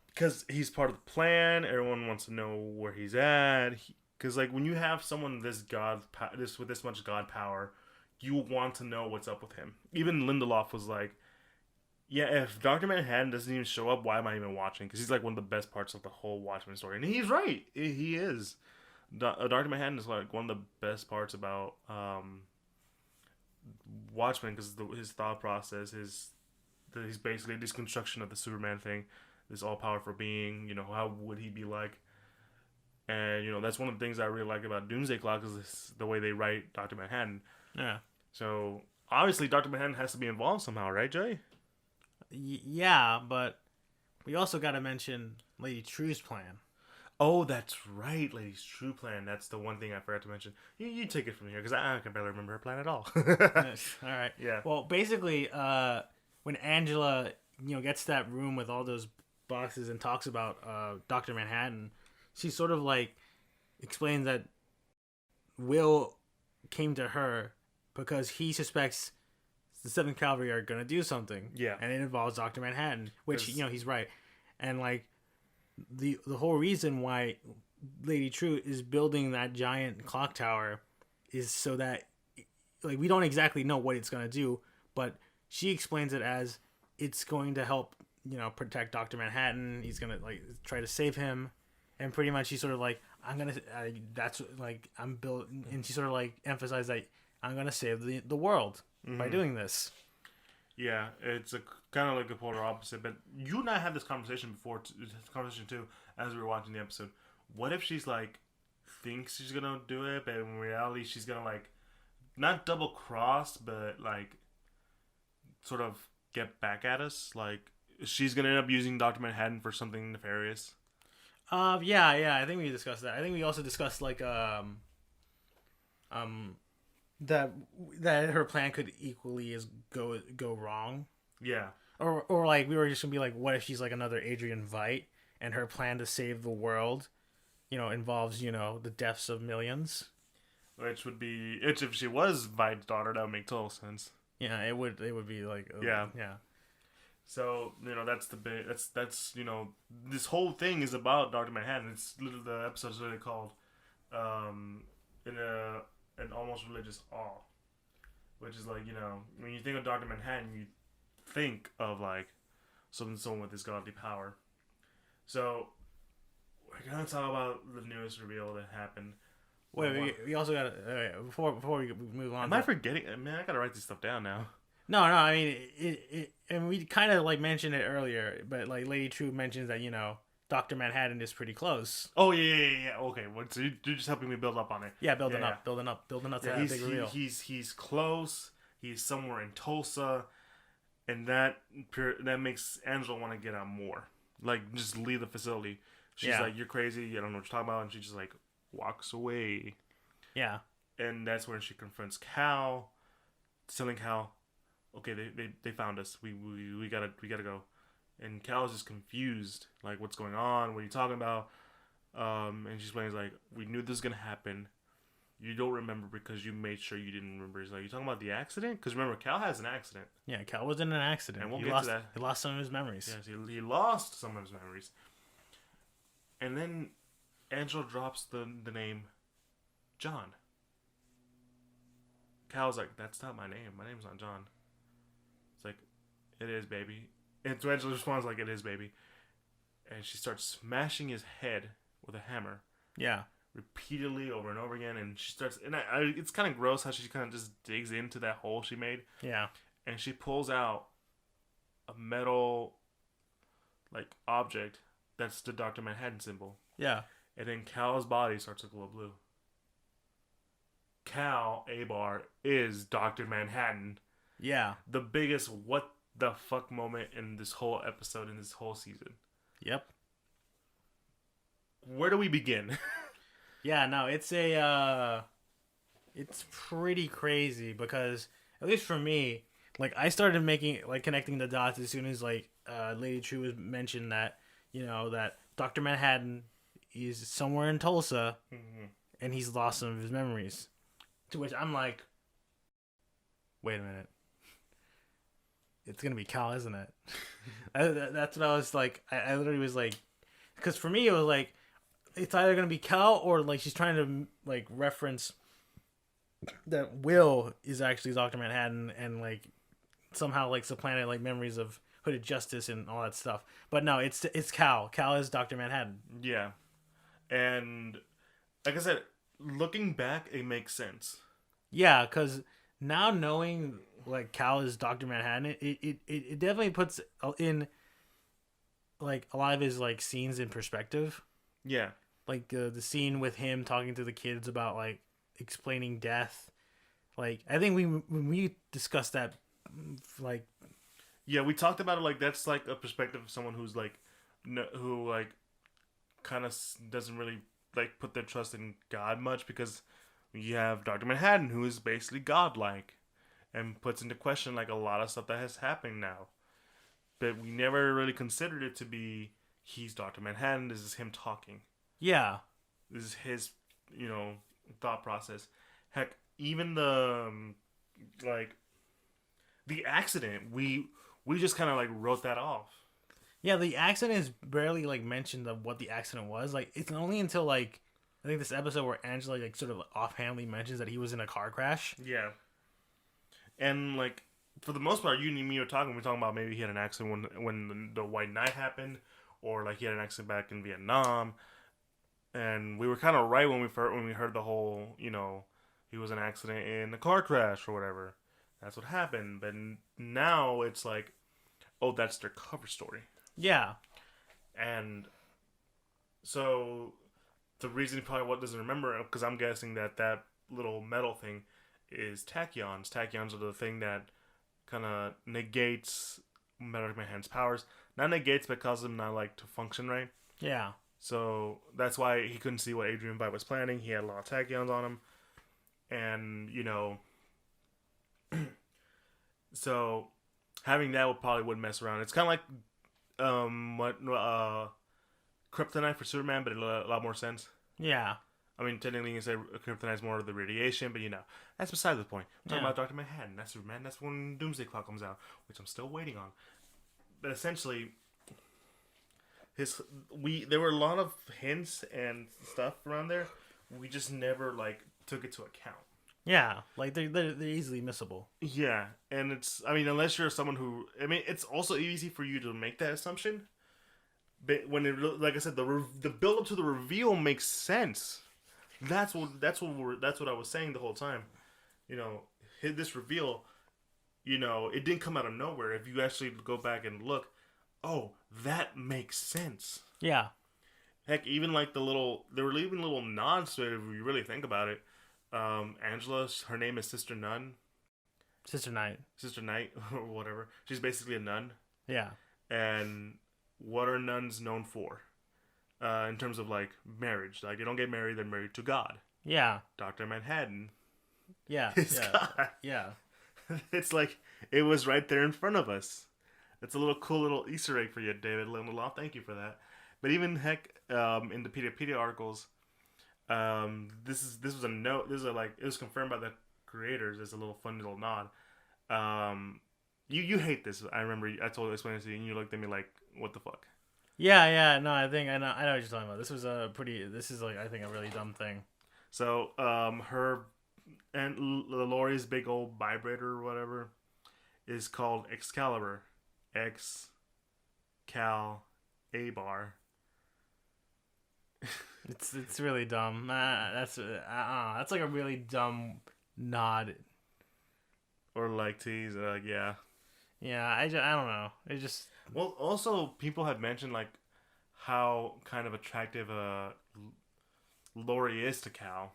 Because he's part of the plan. Everyone wants to know where he's at. Because like when you have someone with this much god power, you want to know what's up with him. Even Lindelof was like, yeah, if Dr. Manhattan doesn't even show up, why am I even watching? Because he's like one of the best parts of the whole Watchmen story. And he's right. He is. Dr. Manhattan is like one of the best parts about Watchmen, because his thought process, he's basically a deconstruction of the Superman thing, this all powerful being. How would he be like? And that's one of the things I really like about Doomsday Clock is the way they write Doctor Manhattan. Yeah. So obviously Doctor Manhattan has to be involved somehow, right, Jay? Yeah, but we also got to mention Lady True's plan. Oh, that's right, Lady's True Plan. That's the one thing I forgot to mention. You take it from here, because I can barely remember her plan at all. Yes. All right. Yeah. Well, basically, when Angela, gets to that room with all those boxes and talks about Dr. Manhattan, she sort of like explains that Will came to her because he suspects the 7th Cavalry are going to do something. Yeah. And it involves Dr. Manhattan, which, he's right. And like the whole reason why Lady True is building that giant clock tower is so that like we don't exactly know what it's going to do, but she explains it as it's going to help, protect Dr. Manhattan. He's going to like try to save him. And pretty much she's sort of like, that's like, I'm built. And she sort of like emphasized that I'm going to save the world by doing this. Yeah, it's a kind of like the polar opposite. But you and I had this conversation too, as we were watching the episode. What if she's like, thinks she's going to do it, but in reality she's going to like, not double cross, but like, sort of get back at us? Like, she's going to end up using Dr. Manhattan for something nefarious? Yeah, I think we discussed that. I think we also discussed like that her plan could equally go wrong. Yeah. Or like we were just gonna be like, what if she's like another Adrian Veidt and her plan to save the world, involves the deaths of millions. Which if she was Veidt's daughter, that would make total sense. Yeah, it would be like yeah. So, that's this whole thing is about Dr. Manhattan. The episode's literally called an almost religious awe. Which is like, when you think of Dr. Manhattan, you think of like someone with this godly power. So, we're going to talk about the newest reveal that happened. Wait, we also got to, before we move on. Am I forgetting? Man, I got to write this stuff down now. No, I mean, and we kind of like mentioned it earlier, but like Lady True mentions that, Dr. Manhattan is pretty close. Oh, yeah. Okay, well, so you're just helping me build up on it. Yeah, building up to that big reveal. He's close. He's somewhere in Tulsa, and that makes Angela want to get out more. Like, just leave the facility. She's like, you're crazy. I don't know what you're talking about. And she just like walks away. Yeah. And that's when she confronts Cal, telling Cal, okay, they found us. We gotta go. And Cal is just confused, like, what's going on? What are you talking about? And she explains, like, we knew this was gonna happen. You don't remember because you made sure you didn't remember. He's like, you talking about the accident? Because remember, Cal has an accident. Yeah, Cal was in an accident. And we'll get to that. He lost some of his memories. Yes, he lost some of his memories. And then Angela drops the name John. Cal's like, that's not my name. My name's not John. It's like, it is, baby. And so Angela responds like, it is, baby. And she starts smashing his head with a hammer. Yeah. Repeatedly over and over again. And she starts... And it's kind of gross how she kind of just digs into that hole she made. Yeah. And she pulls out a metal, like, object that's the Dr. Manhattan symbol. Yeah. And then Cal's body starts to glow blue. Cal Abar is Dr. Manhattan. Yeah. The biggest what the fuck moment in this whole episode, in this whole season. Yep. Where do we begin? Yeah, no, it's pretty crazy because, at least for me, like, I started connecting the dots as soon as, like, Lady True was mentioned that, that Dr. Manhattan is somewhere in Tulsa, and he's lost some of his memories. To which I'm like, wait a minute. It's going to be Cal, isn't it? That's what I was like. I literally was like, because for me, it was like, it's either going to be Cal or like she's trying to like reference that Will is actually Dr. Manhattan and like somehow like supplanted like memories of Hooded Justice and all that stuff. But no, it's Cal. Cal is Dr. Manhattan. Yeah. And like I said, looking back, it makes sense. Yeah, because now knowing like Cal is Dr. Manhattan, it definitely puts in like a lot of his like scenes in perspective. Yeah. Like the scene with him talking to the kids about like explaining death. Like I think when we discussed that, like Yeah, we talked about it like that's like a perspective of someone who's like, who like kind of doesn't really like put their trust in God much because you have Doctor Manhattan who is basically godlike and puts into question like a lot of stuff that has happened now. But we never really considered it to be he's Doctor Manhattan. This is him talking. yeah, This is his, thought process. Heck, even the like the accident, we just kind of like wrote that off. yeah. The accident is barely like mentioned of what the accident was. Like it's only until like I think this episode where Angela like sort of offhandedly mentions that he was in a car crash. Yeah, and like for the most part, you and me were talking. We were talking about maybe he had an accident when the White Knight happened, or like he had an accident back in Vietnam. And we were kind of right when we heard the whole, he was in an accident in a car crash or whatever. That's what happened. But now it's like, oh, that's their cover story. Yeah, And so the reason he probably doesn't remember, because I'm guessing that little metal thing is tachyons. Tachyons are the thing that kind of negates Metal Man's powers. Not negates, but causes him not like to function right. yeah. So that's why he couldn't see what Adrian Veidt was planning. He had a lot of tachyons on him. And, so having that would mess around. It's kind of like what kryptonite for Superman, but it a lot more sense. Yeah. I mean, technically you can say kryptonite is more of the radiation, but that's beside the point. I'm talking about Dr. Manhattan. That's Superman. That's when Doomsday Clock comes out, which I'm still waiting on. But essentially, there were a lot of hints and stuff around there. We just never like took it to account. Yeah, like they're easily missable. Yeah, and unless you're someone who, it's also easy for you to make that assumption. But when like I said, the build up to the reveal makes sense. That's what I was saying the whole time. This reveal, it didn't come out of nowhere. If you actually go back and look. Oh, that makes sense. Yeah. Heck, even like there were leaving little nods to it if you really think about it. Angela, her name is Sister Nun. Sister Knight, or whatever. She's basically a nun. Yeah. And what are nuns known for? In terms of like marriage. Like they don't get married, they're married to God. Yeah. Dr. Manhattan. Yeah. Is God. Yeah. It's like it was right there in front of us. It's a cool little Easter egg for you, David Lindelof. Thank you for that. But even heck, in the Pedia articles, this was a note. It was confirmed by the creators. It's a little fun little nod. You hate this. I remember I explained it to you, and you looked at me like, "What the fuck?" Yeah. No, I know what you're talking about. This is like I think a really dumb thing. So, her and Laurie's big old vibrator or whatever is called Excalibur. Bar. It's really dumb. That's like a really dumb nod. Or like tease, yeah. Yeah, I don't know. It just also people have mentioned like how kind of attractive Laurie is to Cal.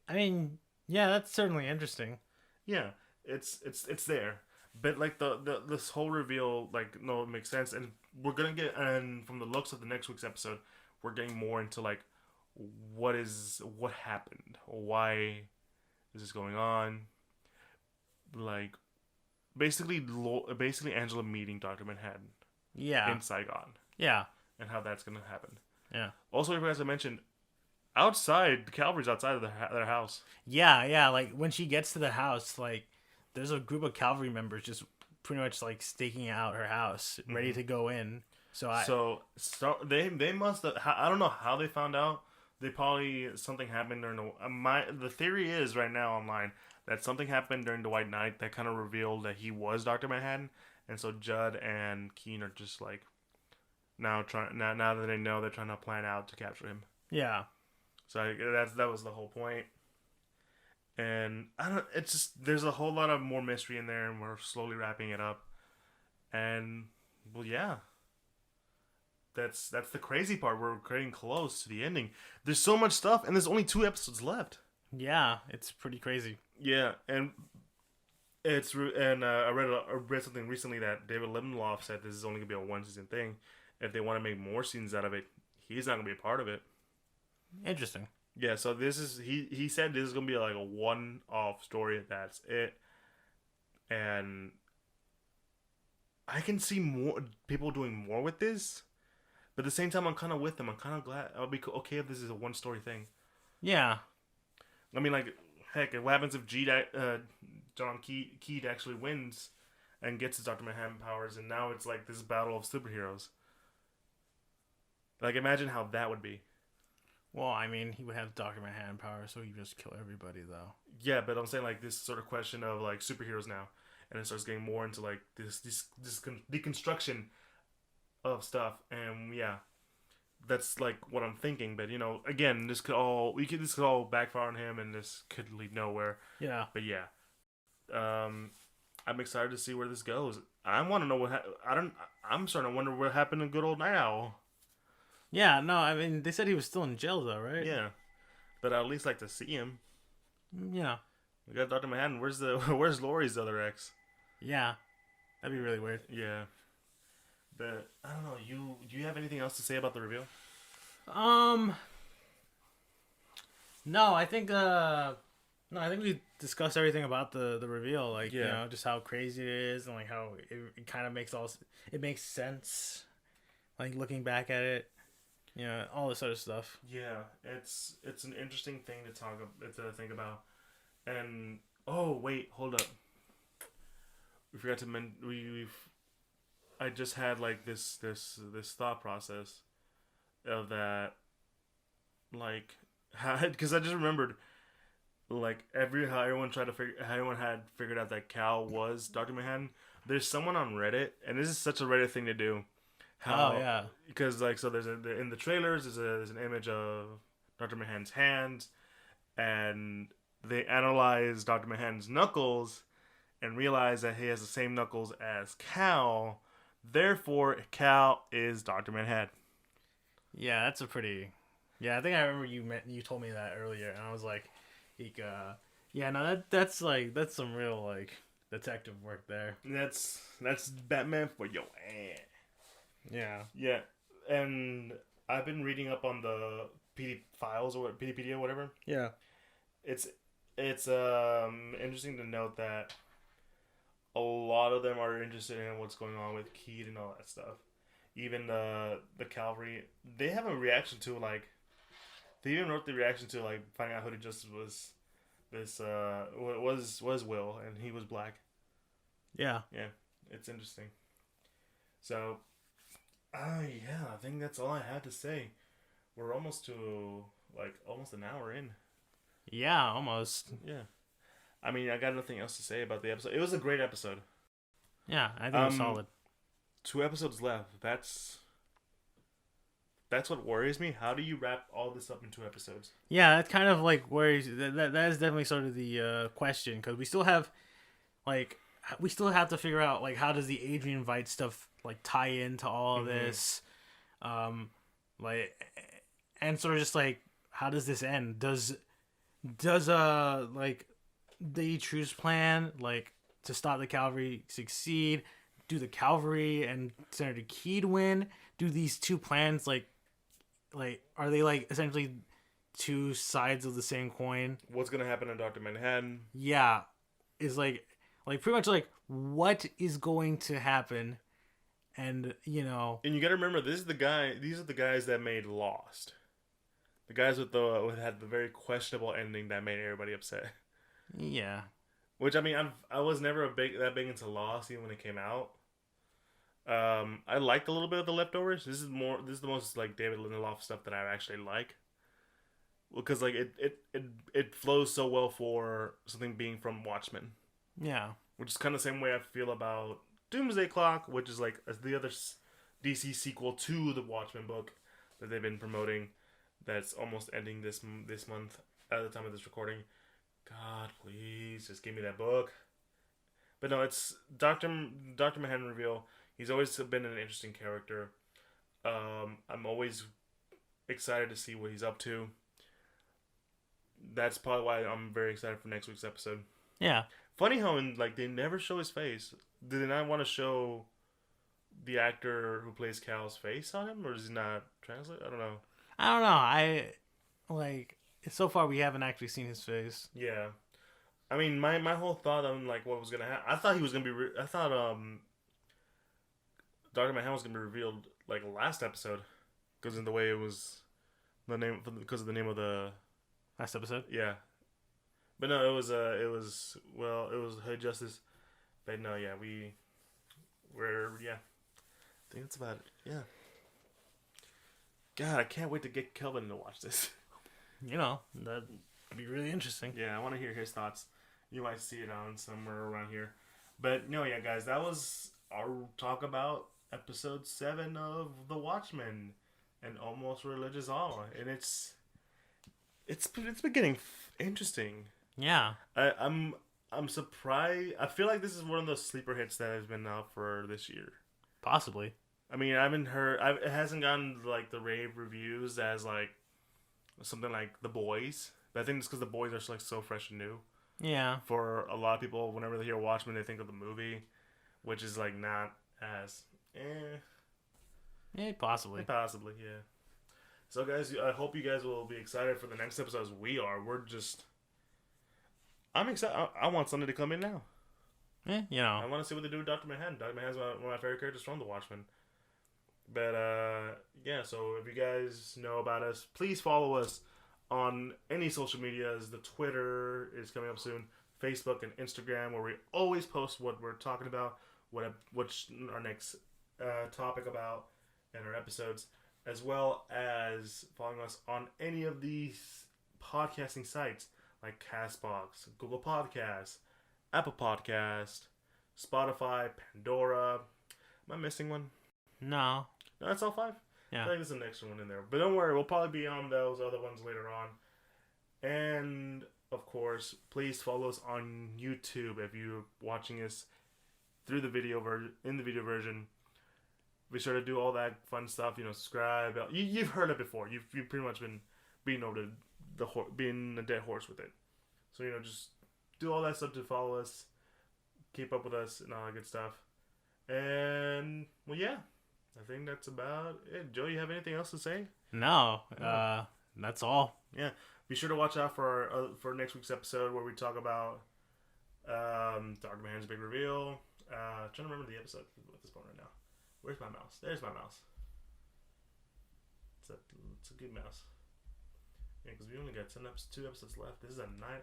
I mean, yeah, that's certainly interesting. Yeah, it's there. But like this whole reveal, like no, it makes sense, and we're gonna get, and from the looks of the next week's episode, we're getting more into like what happened, why is this going on, like basically Angela meeting Dr. Manhattan, in Saigon, and how that's gonna happen. Also, we forgot to mention outside the cavalry's outside of their house. Like when she gets to the house, like. There's a group of cavalry members just pretty much like staking out her house, ready to go in. So they must have. I don't know how they found out. They probably something happened during the theory is right now online that something happened during the White Knight that kind of revealed that he was Dr. Manhattan, and so Judd and Keen are just like now that they know, they're trying to plan out to capture him. Yeah. So that was the whole point. And I don't. It's just there's a whole lot of more mystery in there, and we're slowly wrapping it up. And well, yeah, that's the crazy part. We're getting close to the ending. There's so much stuff, and there's only 2 episodes left. Yeah, it's pretty crazy. Yeah, and I read something recently that David Lindelof said this is only gonna be a 1 season thing. If they want to make more seasons out of it, he's not gonna be a part of it. Interesting. Yeah, so this is he said this is gonna be like a one-off story. That's it, and I can see more people doing more with this. But at the same time, I'm kind of with them. I'm kind of glad. I'll be okay if this is a one-story thing. Yeah. I mean, like, heck, what happens if John Keat actually wins and gets his Dr. Manhattan powers, and now it's like this battle of superheroes? Like, imagine how that would be. Well, I mean, he would have Dr. Manhattan power, so he'd just kill everybody, though. Yeah, but I'm saying, like, this sort of question of, like, superheroes now. And it starts getting more into, like, this deconstruction of stuff. And, yeah, that's, like, what I'm thinking. But, you know, again, this could all backfire on him, and this could lead nowhere. Yeah. But, yeah. I'm excited to see where this goes. I want to know what... I'm starting to wonder what happened to good old Night Owl. Yeah, no, I mean, they said he was still in jail, though, right? Yeah. But I'd at least like to see him. Yeah. We got Dr. Manhattan. Where's Laurie's other ex? Yeah. That'd be really weird. Yeah. But, I don't know. Do you have anything else to say about the reveal? No, I think we discussed everything about the reveal, like, you know, just how crazy it is and like how it kind of makes sense, like looking back at it, you know, all this other stuff. Yeah, it's an interesting thing to think about. And oh wait, hold up, we forgot to I just had like this thought process of that, like, because I just remembered, like, how everyone had figured out that Cal was Dr. Manhattan. There's someone on Reddit, and this is such a Reddit thing to do. Because, like, so in the trailers there's an image of Dr. Manhattan's hands, and they analyze Dr. Manhattan's knuckles and realize that he has the same knuckles as Cal. Therefore, Cal is Dr. Manhattan. Yeah, that's a pretty... Yeah, I think I remember you told me that earlier, and I was like, yeah, no, that's some real, like, detective work there. That's Batman for your ass. Yeah. Yeah, and I've been reading up on the PD files or PDpedia or whatever. Yeah. It's interesting to note that a lot of them are interested in what's going on with Keat and all that stuff. Even the Cavalry, they have a reaction to, like, they even wrote the reaction to, like, finding out who the Justice was. This was Will, and he was black. Yeah. Yeah, it's interesting. So, yeah, I think that's all I had to say. We're almost an hour in. Yeah, almost. Yeah. I mean, I got nothing else to say about the episode. It was a great episode. Yeah, I think it was solid. 2 episodes left. That's what worries me. How do you wrap all this up in 2 episodes? Yeah, that's kind of like worries. That is definitely sort of the question, because we still have to figure out, like, how does the Adrian Veidt stuff, like, tie into all of this, like, and sort of just like, how does this end? Does like the Truth's plan, like, to stop the Cavalry succeed? Do the Cavalry and Senator Keat win? Do these two plans, like are they, like, essentially two sides of the same coin? What's gonna happen to Dr. Manhattan? Yeah, is like pretty much like what is going to happen, and you know. And you gotta remember, these are the guys that made Lost. The guys who had the very questionable ending that made everybody upset. Yeah. Which, I mean, I was never that big into Lost even when it came out. I liked a little bit of The Leftovers. This is the most, like, David Lindelof stuff that I actually like. Because, like, it flows so well for something being from Watchmen. Yeah. Which is kind of the same way I feel about Doomsday Clock, which is, like, the other DC sequel to the Watchmen book that they've been promoting. That's almost ending this month at the time of this recording. God, please, just give me that book. But no, it's Doctor Manhattan reveal. He's always been an interesting character. I'm always excited to see what he's up to. That's probably why I'm very excited for next week's episode. Yeah. Funny how they never show his face. Do they not want to show the actor who plays Cal's face on him, or does he not translate? I don't know. So far we haven't actually seen his face. Yeah. I mean, my whole thought on what was gonna happen. I thought he was gonna be. I thought Doctor Manhattan was gonna be revealed last episode, because of the way it was, because of the name of the last episode. Yeah, but no, it was Hood Justice, but no, yeah, I think that's about it. Yeah. God, I can't wait to get Kelvin to watch this. That'd be really interesting. Yeah, I want to hear his thoughts. You might see it on somewhere around here. But no, yeah, guys, that was our talk about episode 7 of The Watchmen, and Almost Religious Awe, and it's been getting interesting. Yeah, I'm surprised. I feel like this is one of those sleeper hits that has been out for this year. Possibly. I mean, I haven't heard. It hasn't gotten the rave reviews as something like The Boys. But I think it's because The Boys are so fresh and new. Yeah. For a lot of people, whenever they hear Watchmen, they think of the movie, which is not as possibly. Possibly, yeah. So, guys, I hope you guys will be excited for the next episode as we are. I'm excited. I want somebody to come in now. I want to see what they do with Dr. Manhattan. Dr. Manhattan's one of my favorite characters from The Watchmen. But, yeah, so if you guys know about us, please follow us on any social medias. The Twitter is coming up soon. Facebook and Instagram, where we always post what we're talking about, what's our next topic about in our episodes, as well as following us on any of these podcasting sites like CastBox, Google Podcasts, Apple Podcast, Spotify, Pandora. Am I missing one? No, that's all 5. Yeah. I think there's an extra one in there. But don't worry, we'll probably be on those other ones later on. And, of course, please follow us on YouTube if you're watching us through the video in the video version. Be sure to do all that fun stuff, subscribe. You've heard it before. You've pretty much been being over being a dead horse with it. So, just do all that stuff to follow us, keep up with us, and all that good stuff. And, well, yeah. I think that's about it. Joe, you have anything else to say? No. That's all. Yeah. Be sure to watch out for next week's episode, where we talk about Dr. Manhattan's big reveal. Trying to remember the episode at this point right now. Where's my mouse? There's my mouse. It's a good mouse. Yeah, because we only got 2 episodes left. This is a 9. I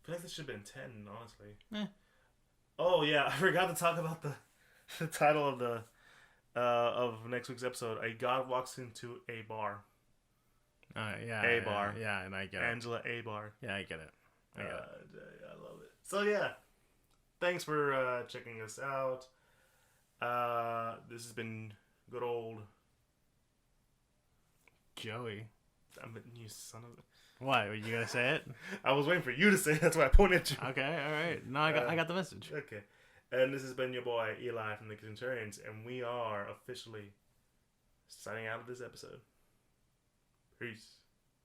feel like this should have been 10, honestly. Oh, yeah. I forgot to talk about the title of next week's episode. A God walks into a bar. Yeah. A bar. Yeah, and I get Angela A. Bar. it. Yeah, I get it. I love it. So, yeah. Thanks for checking us out. This has been good old Joey. You son of a... What? Were you going to say it? I was waiting for you to say it. That's why I pointed at you. Okay, all right. No, I got the message. Okay. And this has been your boy, Eli from the Geek Centurions, and we are officially signing out of this episode. Peace.